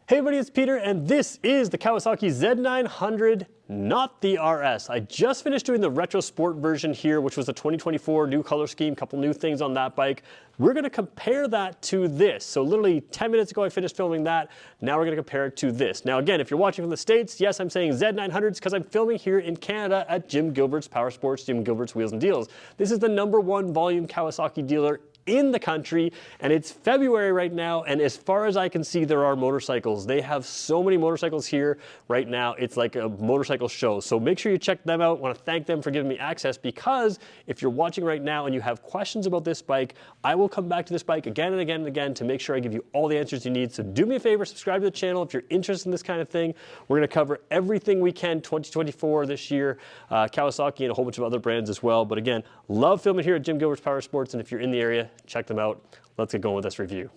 Hey everybody, it's Peter, and this is the Kawasaki Z900, not the RS. I just finished doing the retro sport version here, which was the 2024 new color scheme, couple new things on that bike. We're gonna compare that to this. So literally 10 minutes ago, I finished filming that. Now we're gonna compare it to this. Now again, if you're watching from the States, yes, I'm saying Z900s because I'm filming here in Canada at Jim Gilbert's Power Sports, Jim Gilbert's Wheels and Deals. This is the #1 volume Kawasaki dealer in the country, and it's February right now, and as far as I can see, there are motorcycles. They have so many motorcycles here right now. It's like a motorcycle show, so make sure you check them out. I want to thank them for giving me access, because if you're watching right now and you have questions about this bike, I will come back to this bike again and again and again to make sure I give you all the answers you need. So do me a favor, subscribe to the channel if you're interested in this kind of thing. We're going to cover everything we can 2024 this year, Kawasaki and a whole bunch of other brands as well. But again, love filming here at Jim Gilbert's Power Sports, and if you're in the area, check them out. Let's get going with this review.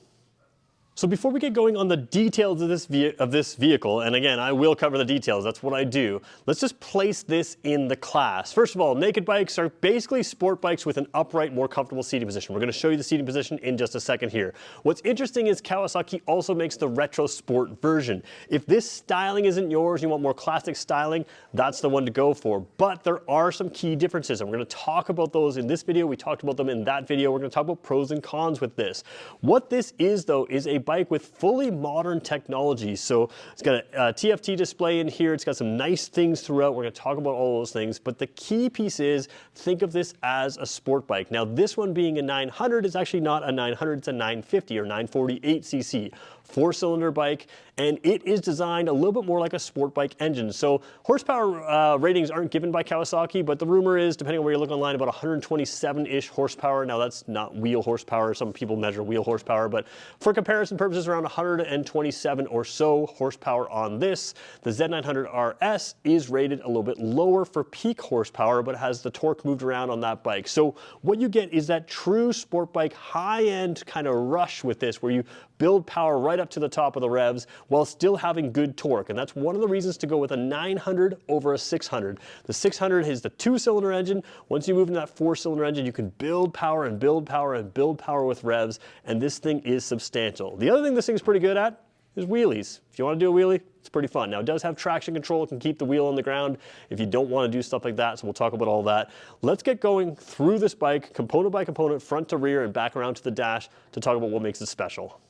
So before we get going on the details of this vehicle, and again, I will cover the details, that's what I do, let's just place this in the class. First of all, naked bikes are basically sport bikes with an upright, more comfortable seating position. We're going to show you the seating position in just a second here. What's interesting is Kawasaki also makes the retro sport version. If this styling isn't yours, you want more classic styling, that's the one to go for. But there are some key differences, and we're going to talk about those in this video. We talked about them in that video. We're going to talk about pros and cons with this. What this is, though, is a bike with fully modern technology. So it's got a TFT display in here. It's got some nice things throughout. We're going to talk about all those things. But the key piece is, think of this as a sport bike. Now, this one being a 900 is actually not a 900. It's a 950 or 948cc. 4-cylinder bike, and it is designed a little bit more like a sport bike engine. So horsepower ratings aren't given by Kawasaki, but the rumor is, depending on where you look online, about 127-ish horsepower. Now that's not wheel horsepower. Some people measure wheel horsepower, but for comparison purposes, around 127 or so horsepower on this. The Z900 RS is rated a little bit lower for peak horsepower, but has the torque moved around on that bike. So what you get is that true sport bike high-end kind of rush with this, where you build power right up to the top of the revs while still having good torque. And that's one of the reasons to go with a 900 over a 600. The 600 is the 2-cylinder engine. Once you move into that 4-cylinder engine, you can build power and build power and build power with revs, and this thing is substantial. The other thing this thing's pretty good at is wheelies. If you want to do a wheelie, it's pretty fun. Now, it does have traction control. It can keep the wheel on the ground if you don't want to do stuff like that, so we'll talk about all that. Let's get going through this bike, component by component, front to rear, and back around to the dash to talk about what makes it special.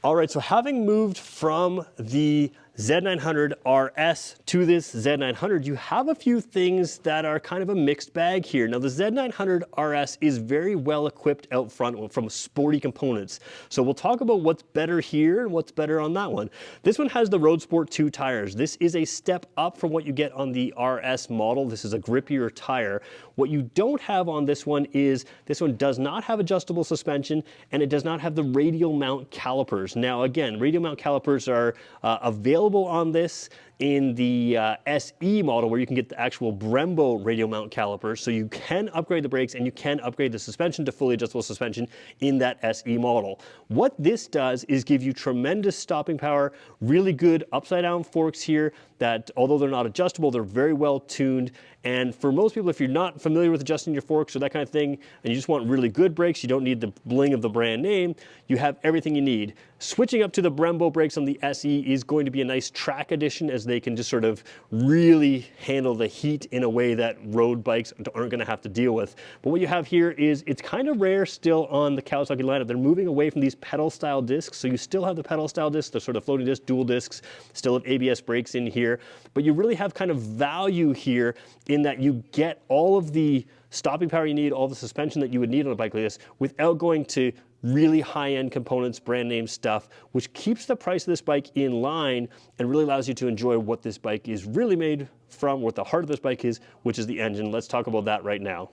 All right, so having moved from the Z900 RS to this Z900, you have a few things that are kind of a mixed bag here. Now, the Z900 RS is very well equipped out front from sporty components. So we'll talk about what's better here and what's better on that one. This one has the Road Sport 2 tires. This is a step up from what you get on the RS model. This is a grippier tire. What you don't have on this one is, this one does not have adjustable suspension, and it does not have the radial mount calipers. Now, again, radial mount calipers are available on this in the SE model, where you can get the actual Brembo radial mount calipers, so you can upgrade the brakes and you can upgrade the suspension to fully adjustable suspension in that SE model. What this does is give you tremendous stopping power, really good upside down forks here that, although they're not adjustable, they're very well tuned. And for most people, if you're not familiar with adjusting your forks or that kind of thing, and you just want really good brakes, you don't need the bling of the brand name, you have everything you need. Switching up to the Brembo brakes on the SE is going to be a nice track addition, as they can just sort of really handle the heat in a way that road bikes aren't going to have to deal with. But what you have here is, it's kind of rare still on the Kawasaki lineup. They're moving away from these pedal style discs, so you still have the pedal style discs, the sort of floating disc, dual discs, still have ABS brakes in here, but you really have kind of value here in that you get all of the stopping power you need, all the suspension that you would need on a bike like this, without going to really high-end components, brand name stuff, which keeps the price of this bike in line and really allows you to enjoy what this bike is really made from, what the heart of this bike is, which is the engine. Let's talk about that right now.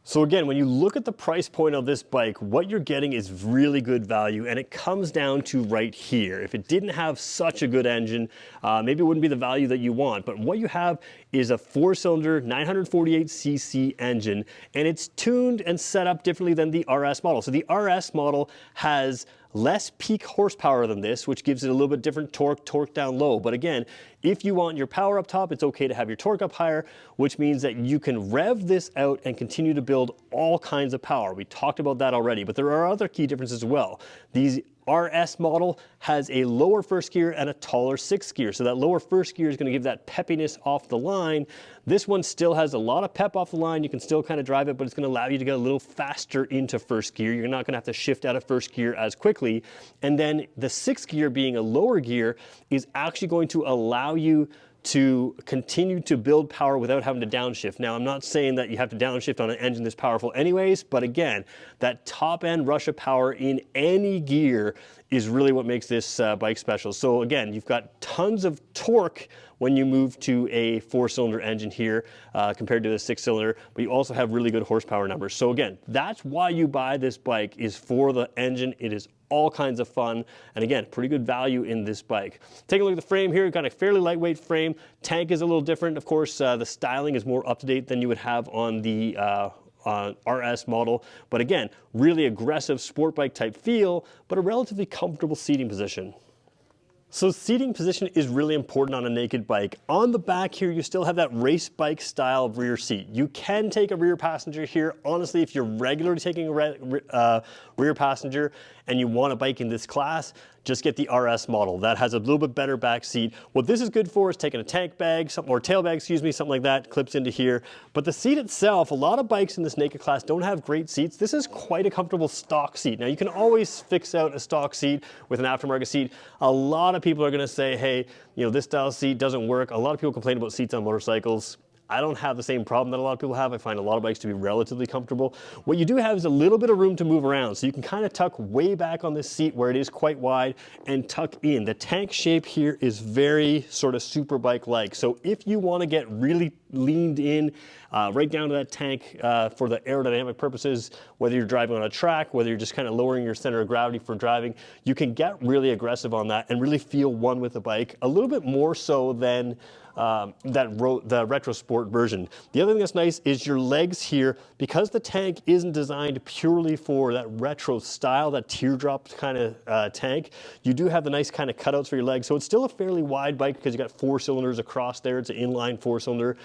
So again, when you look at the price point of this bike, what you're getting is really good value, and it comes down to right here. If it didn't have such a good engine, maybe it wouldn't be the value that you want, but what you have is a 4-cylinder 948cc engine, and it's tuned and set up differently than the RS model. So the RS model has less peak horsepower than this, which gives it a little bit different torque down low. But again, if you want your power up top, it's okay to have your torque up higher, which means that you can rev this out and continue to build all kinds of power. We talked about that already, but there are other key differences as well. These RS model has a lower first gear and a taller sixth gear. So that lower first gear is going to give that peppiness off the line. This one still has a lot of pep off the line. You can still kind of drive it, but it's going to allow you to get a little faster into first gear. You're not going to have to shift out of first gear as quickly. And then the sixth gear, being a lower gear, is actually going to allow you to continue to build power without having to downshift. Now, I'm not saying that you have to downshift on an engine this powerful anyways, but again, that top end rush of power in any gear is really what makes this bike special. So again, you've got tons of torque when you move to a 4-cylinder engine here compared to the 6-cylinder, but you also have really good horsepower numbers. So again, that's why you buy this bike, is for the engine. It is all kinds of fun, and again, pretty good value in this bike. Take a look at the frame here. We've got a fairly lightweight frame. Tank is a little different. Of course, the styling is more up-to-date than you would have on the RS model, but again, really aggressive sport bike type feel, but a relatively comfortable seating position. So seating position is really important on a naked bike. On the back here, you still have that race bike style rear seat. You can take a rear passenger here. Honestly, if you're regularly taking a rear passenger and you want a bike in this class, just get the RS model. That has a little bit better back seat. What this is good for is taking a tank bag, or tail bag, excuse me, something like that, clips into here. But the seat itself, a lot of bikes in this naked class don't have great seats. This is quite a comfortable stock seat. Now, you can always fix out a stock seat with an aftermarket seat. A lot of people are gonna say, hey, you know, this style seat doesn't work. A lot of people complain about seats on motorcycles. I don't have the same problem that a lot of people have. I find a lot of bikes to be relatively comfortable. What you do have is a little bit of room to move around. So you can kind of tuck way back on this seat where it is quite wide and tuck in. The tank shape here is very sort of super bike-like. So if you want to get really leaned in right down to that tank for the aerodynamic purposes, whether you're driving on a track, whether you're just kind of lowering your center of gravity for driving, you can get really aggressive on that and really feel one with the bike, a little bit more so than the Retro Sport version. The other thing that's nice is your legs here, because the tank isn't designed purely for that retro style, that teardrop kind of tank, you do have the nice kind of cutouts for your legs. So it's still a fairly wide bike because you got 4 cylinders across there. It's an inline 4-cylinder.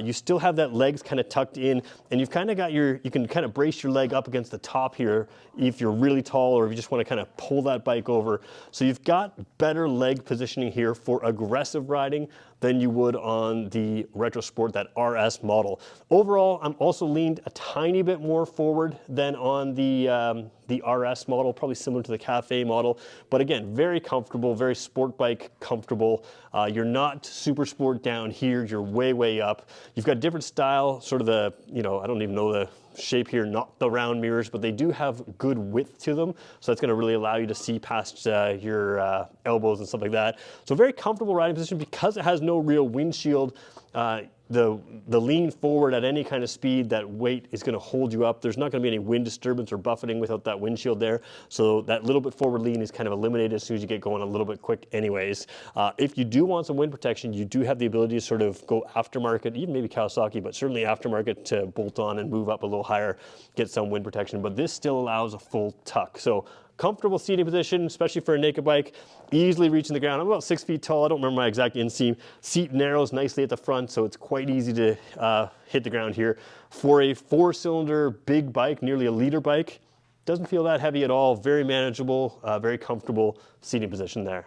You still have that legs kind of tucked in, and you've kind of got you can kind of brace your leg up against the top here if you're really tall, or if you just want to kind of pull that bike over. So you've got better leg positioning here for aggressive riding than you would on the Retro Sport, that RS model. Overall, I'm also leaned a tiny bit more forward than on the RS model, probably similar to the Cafe model. But again, very comfortable, very sport bike comfortable. You're not super sport down here, you're way, way up. You've got different style, sort of the, you know, I don't even know the shape here, not the round mirrors, but they do have good width to them. So that's gonna really allow you to see past your elbows and stuff like that. So very comfortable riding position because it has no real windshield. The lean forward at any kind of speed, that weight is going to hold you up. There's not going to be any wind disturbance or buffeting without that windshield there. So that little bit forward lean is kind of eliminated as soon as you get going a little bit quick anyways. If you do want some wind protection, you do have the ability to sort of go aftermarket, even maybe Kawasaki, but certainly aftermarket to bolt on and move up a little higher, get some wind protection. But this still allows a full tuck. So comfortable seating position, especially for a naked bike, easily reaching the ground. I'm about 6 feet tall. I don't remember my exact inseam. Seat narrows nicely at the front, so it's quite easy to hit the ground here. For a 4-cylinder big bike, nearly a liter bike, doesn't feel that heavy at all. Very manageable, very comfortable seating position there.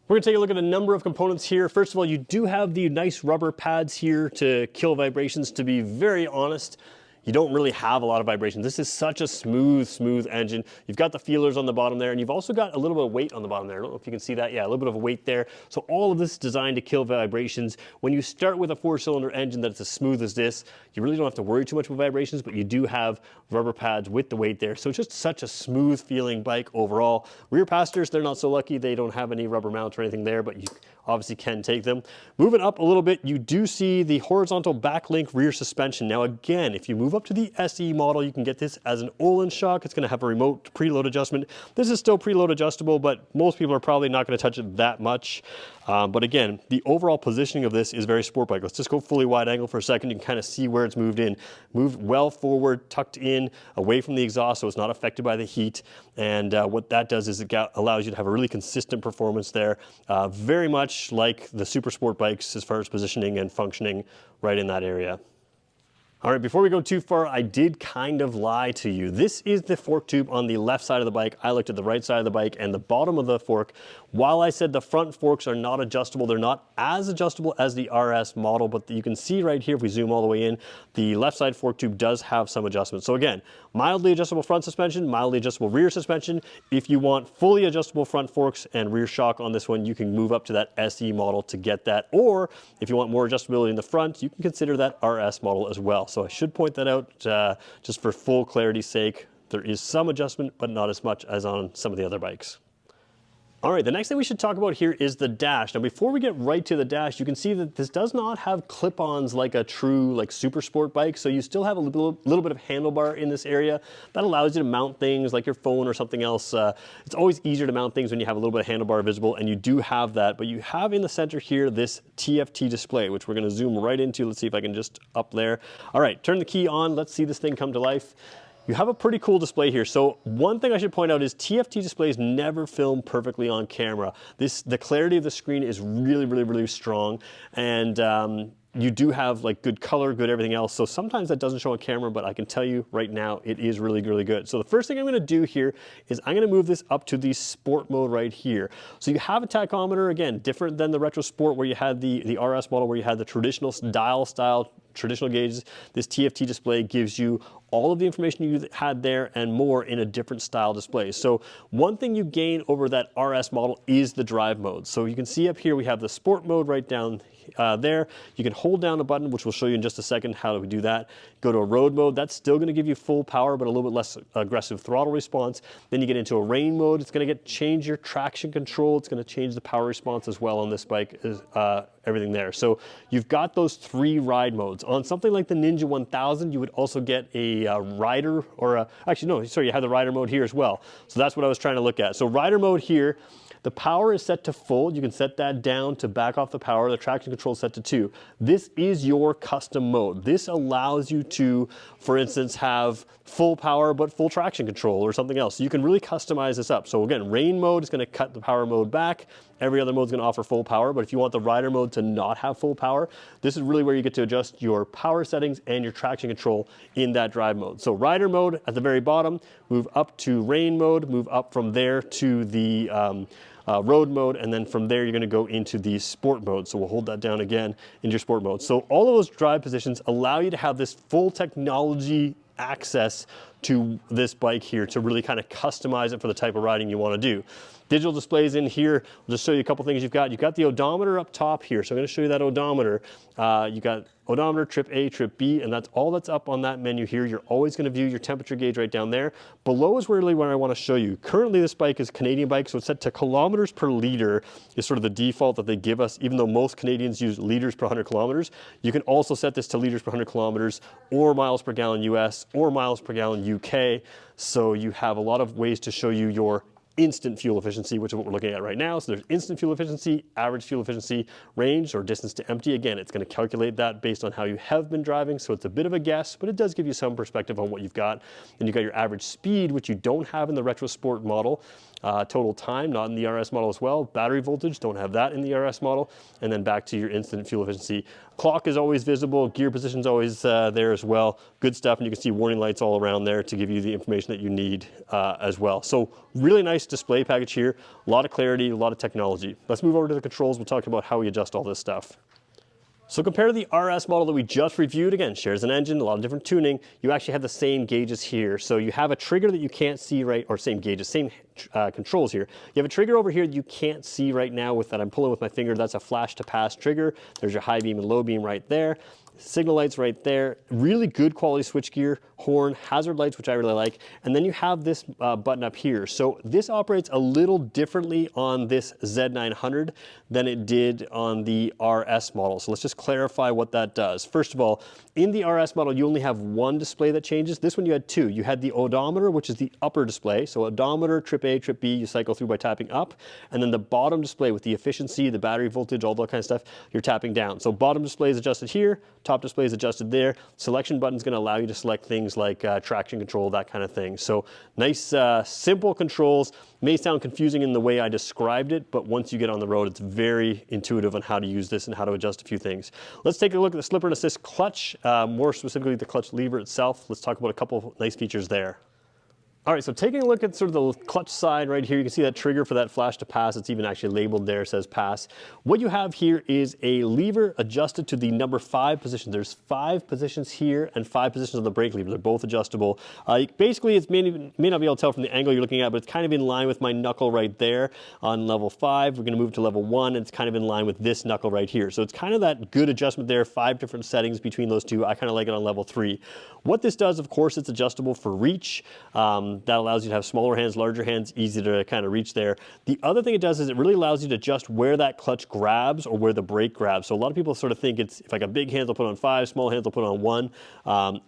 We're gonna take a look at a number of components here. First of all, you do have the nice rubber pads here to kill vibrations. To be very honest, you don't really have a lot of vibration. This is such a smooth engine. You've got the feelers on the bottom there, and you've also got a little bit of weight on the bottom there. I don't know if you can see that. Yeah, a little bit of a weight there. So all of this is designed to kill vibrations. When you start with a 4-cylinder engine that's as smooth as this, you really don't have to worry too much about vibrations, but you do have rubber pads with the weight there. So it's just such a smooth feeling bike overall. Rear passengers, they're not so lucky. They don't have any rubber mounts or anything there, but you obviously can take them. Moving up a little bit, you do see the horizontal backlink rear suspension. Now again, if you move up to the SE model, you can get this as an Olin shock. It's gonna have a remote preload adjustment. This is still preload adjustable, but most people are probably not gonna touch it that much. But again, the overall positioning of this is very sport bike. Let's just go fully wide angle for a second. You can kind of see where it's moved in. Moved well forward, tucked in, away from the exhaust, so it's not affected by the heat. And what that does is it allows you to have a really consistent performance there. Very much like the super sport bikes as far as positioning and functioning right in that area. All right, before we go too far, I did kind of lie to you. This is the fork tube on the left side of the bike. I looked at the right side of the bike and the bottom of the fork. While I said the front forks are not adjustable, they're not as adjustable as the RS model, but you can see right here, if we zoom all the way in, the left side fork tube does have some adjustments. So again, mildly adjustable front suspension, mildly adjustable rear suspension. If you want fully adjustable front forks and rear shock on this one, you can move up to that SE model to get that. Or if you want more adjustability in the front, you can consider that RS model as well. So I should point that out just for full clarity's sake. There is some adjustment, but not as much as on some of the other bikes. All right, the next thing we should talk about here is the dash. Now, before we get right to the dash, you can see that this does not have clip-ons like a true super sport bike. So you still have a little bit of handlebar in this area. That allows you to mount things like your phone or something else. It's always easier to mount things when you have a little bit of handlebar visible, and you do have that. But you have in the center here this TFT display, which we're gonna zoom right into. Let's see if I can just up there. All right, turn the key on. Let's see this thing come to life. You have a pretty cool display here. So one thing I should point out is TFT displays never film perfectly on camera. The clarity of the screen is really strong, and you do have good color, good everything else. So sometimes that doesn't show on camera, but I can tell you right now it is really good. So the first thing I'm gonna do here is I'm gonna move this up to the sport mode right here. So you have a tachometer, again, different than the Retro Sport where you had the RS model where you had the traditional dial style traditional gauges. This TFT display gives you all of the information you had there and more in a different style display. So one thing you gain over that RS model is the drive mode. So you can see up here we have the sport mode right down there. You can hold down a button, which we'll show you in just a second how we do that. Go to a road mode. That's still going to give you full power, but a little bit less aggressive throttle response. Then you get into a rain mode. It's going to change your traction control. It's going to change the power response as well on this bike. Everything there. So you've got those 3 ride modes. On something like the Ninja 1000, you would also get a rider or actually no, sorry, you have the rider mode here as well. So that's what I was trying to look at. So rider mode here, the power is set to full. You can set that down to back off the power. The traction control is set to 2. This is your custom mode. This allows you to, for instance, have full power but full traction control or something else. So you can really customize this up. So again, rain mode is going to cut the power mode back. Every other mode is going to offer full power, but if you want the rider mode to not have full power, this is really where you get to adjust your power settings and your traction control in that drive mode. So rider mode at the very bottom, move up to rain mode, move up from there to the road mode, and then from there you're going to go into the sport mode. So we'll hold that down again into your sport mode. So all of those drive positions allow you to have this full technology access to this bike here to really kind of customize it for the type of riding you want to do. Digital displays in here. I'll just show you a couple things you've got. You've got the odometer up top here. So I'm going to show you that odometer. You got odometer, trip A, trip B, and that's all that's up on that menu here. You're always going to view your temperature gauge right down there. Below is really what I want to show you. Currently this bike is a Canadian bike, so it's set to kilometers per liter is sort of the default that they give us, even though most Canadians use liters per 100 kilometers. You can also set this to liters per 100 kilometers or miles per gallon US or miles per gallon UK. So you have a lot of ways to show you your instant fuel efficiency, which is what we're looking at right now. So there's instant fuel efficiency, average fuel efficiency, range or distance to empty. Again, it's going to calculate that based on how you have been driving. So it's a bit of a guess, but it does give you some perspective on what you've got. And you've got your average speed, which you don't have in the Retro Sport model. Total time, not in the RS model as well. Battery voltage, don't have that in the RS model. And then back to your instant fuel efficiency. Clock is always visible. Gear position is always there as well. Good stuff. And you can see warning lights all around there to give you the information that you need as well. So really nice display package here. A lot of clarity, a lot of technology. Let's move over to the controls. We'll talk about how we adjust all this stuff. So compared to the RS model that we just reviewed, again, shares an engine, a lot of different tuning, you actually have the same gauges here. So you have a trigger that you can't see right, or same gauges, same controls here. You have a trigger over here that you can't see right now with that I'm pulling with my finger. That's a flash to pass trigger. There's your high beam and low beam right there. Signal lights right there. Really good quality switchgear, horn, hazard lights, which I really like. And then you have this button up here. So this operates a little differently on this Z900 than it did on the RS model. So let's just clarify what that does. First of all, in the RS model, you only have one display that changes. This one you had 2. You had the odometer, which is the upper display. So odometer, trip A, trip B, you cycle through by tapping up. And then the bottom display with the efficiency, the battery voltage, all that kind of stuff, you're tapping down. So bottom display is adjusted here. Top display is adjusted there. Selection button is going to allow you to select things like traction control, that kind of thing. So nice, simple controls. May sound confusing in the way I described it, but once you get on the road, it's very intuitive on how to use this and how to adjust a few things. Let's take a look at the slipper and assist clutch. more specifically the clutch lever itself. Let's talk about a couple of nice features there. All right, so taking a look at sort of the clutch side right here, you can see that trigger for that flash to pass. It's even actually labeled there, says pass. What you have here is a lever adjusted to the number 5 position. There's 5 positions here and 5 positions on the brake lever. They're both adjustable. Basically, it may not be able to tell from the angle you're looking at, but it's kind of in line with my knuckle right there on level 5. We're gonna move to level 1, and it's kind of in line with this knuckle right here. So it's kind of that good adjustment there, 5 different settings between those two. I kind of like it on level 3. What this does, of course, it's adjustable for reach. That allows you to have smaller hands, larger hands, easy to kind of reach there. The other thing it does is it really allows you to adjust where that clutch grabs or where the brake grabs. So a lot of people sort of think it's, if I got big hands, I'll put on 5, small hands, I'll put on 1.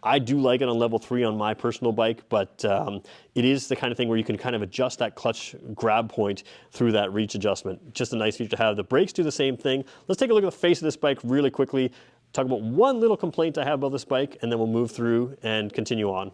I do like it on level 3 on my personal bike, but it is the kind of thing where you can kind of adjust that clutch grab point through that reach adjustment. Just a nice feature to have. The brakes do the same thing. Let's take a look at the face of this bike really quickly. Talk about one little complaint I have about this bike, and then we'll move through and continue on.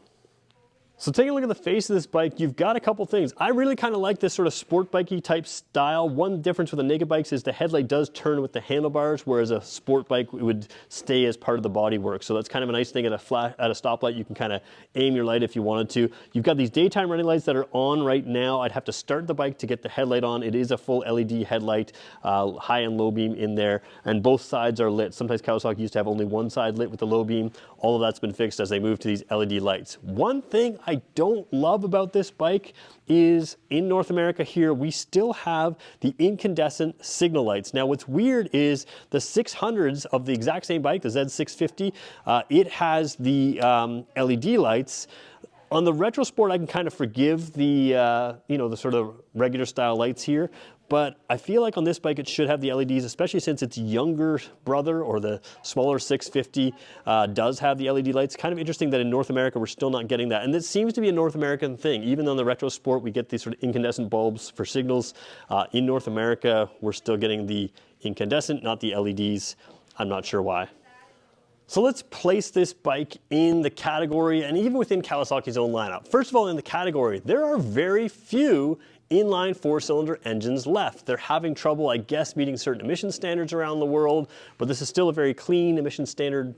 So taking a look at the face of this bike, you've got a couple things. I really kind of like this sort of sport bikey type style. One difference with the naked bikes is the headlight does turn with the handlebars, whereas a sport bike it would stay as part of the bodywork. So that's kind of a nice thing at a stoplight. You can kind of aim your light if you wanted to. You've got these daytime running lights that are on right now. I'd have to start the bike to get the headlight on. It is a full LED headlight, high and low beam in there, and both sides are lit. Sometimes Kawasaki used to have only one side lit with the low beam. All of that's been fixed as they move to these LED lights. One thing I don't love about this bike is in North America here, we still have the incandescent signal lights. Now what's weird is the 600s of the exact same bike, the Z650, it has the LED lights. On the Retro Sport, I can kind of forgive the, the sort of regular style lights here, but I feel like on this bike it should have the LEDs, especially since its younger brother or the smaller 650 does have the LED lights. Kind of interesting that in North America we're still not getting that, and this seems to be a North American thing. Even on the Retro Sport we get these sort of incandescent bulbs for signals. In North America we're still getting the incandescent, not the LEDs. I'm not sure why. So let's place this bike in the category and even within Kawasaki's own lineup. First of all, in the category, there are very few inline 4-cylinder engines left. They're having trouble, I guess, meeting certain emission standards around the world, but this is still a very clean emission standard,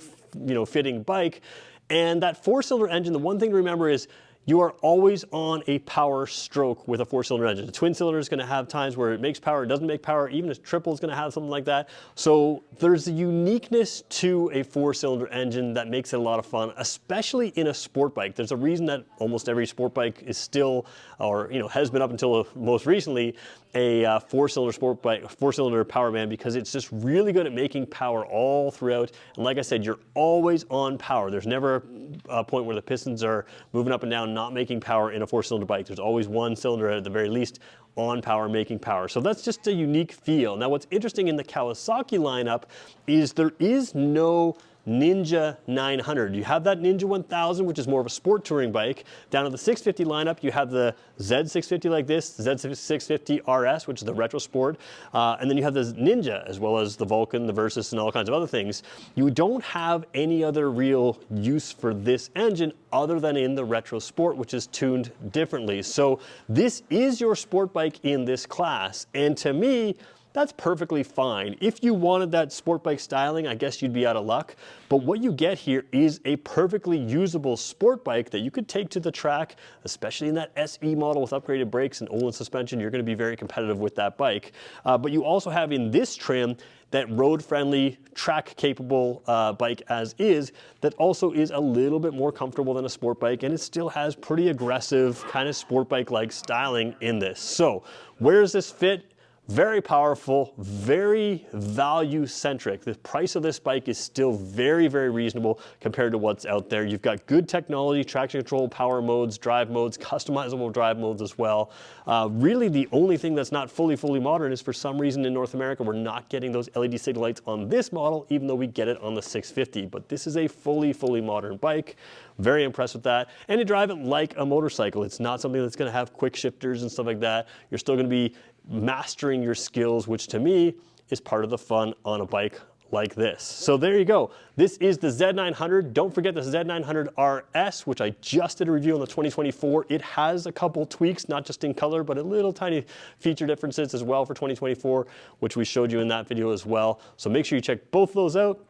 fitting bike. And that 4-cylinder engine, the one thing to remember is you are always on a power stroke with a 4-cylinder engine. A twin cylinder is going to have times where it makes power, it doesn't make power. Even a triple is going to have something like that. So there's a uniqueness to a 4-cylinder engine that makes it a lot of fun, especially in a sport bike. There's a reason that almost every sport bike is still, or has been up until most recently, a 4-cylinder sport bike, 4-cylinder power band, because it's just really good at making power all throughout. And like I said, you're always on power. There's never a point where the pistons are moving up and down, not making power in a 4-cylinder bike. There's always one cylinder at the very least on power, making power. So that's just a unique feel. Now what's interesting in the Kawasaki lineup is there is no Ninja 900. You have that Ninja 1000, which is more of a sport touring bike. Down at the 650 lineup, you have the Z650 like this, the Z650 RS, which is the Retro Sport, and then you have the Ninja, as well as the Vulcan, the Versus, and all kinds of other things. You don't have any other real use for this engine other than in the Retro Sport, which is tuned differently. So this is your sport bike in this class, and to me, that's perfectly fine. If you wanted that sport bike styling, I guess you'd be out of luck. But what you get here is a perfectly usable sport bike that you could take to the track, especially in that SE model with upgraded brakes and Olin suspension. You're going to be very competitive with that bike. But you also have in this trim that road-friendly, track-capable bike as is, that also is a little bit more comfortable than a sport bike, and it still has pretty aggressive kind of sport bike-like styling in this. So where does this fit? Very powerful, very value-centric. The price of this bike is still very, very reasonable compared to what's out there. You've got good technology, traction control, power modes, drive modes, customizable drive modes as well. Really the only thing that's not fully modern is for some reason in North America we're not getting those LED signal lights on this model, even though we get it on the 650. But this is a fully modern bike. Very impressed with that. And you drive it like a motorcycle. It's not something that's going to have quick shifters and stuff like that. You're still going to be mastering your skills, which to me is part of the fun on a bike like this. So there you go. This is the Z900. Don't forget the Z900 RS, which I just did a review on the 2024. It has a couple tweaks, not just in color, but a little tiny feature differences as well for 2024, which we showed you in that video as well. So make sure you check both of those out.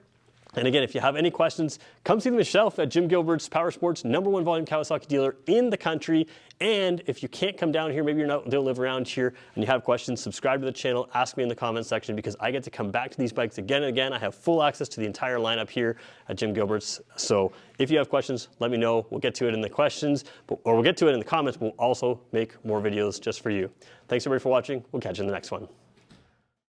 And again, if you have any questions, come see myself at Jim Gilbert's Power Sports #1 volume Kawasaki dealer in the country. And if you can't come down here, maybe you don't live around here and you have questions, subscribe to the channel, ask me in the comment section, because I get to come back to these bikes again and again. I have full access to the entire lineup here at Jim Gilbert's. So if you have questions, let me know. We'll get to it in the questions, or we'll get to it in the comments. We'll also make more videos just for you. Thanks everybody for watching. We'll catch you in the next one.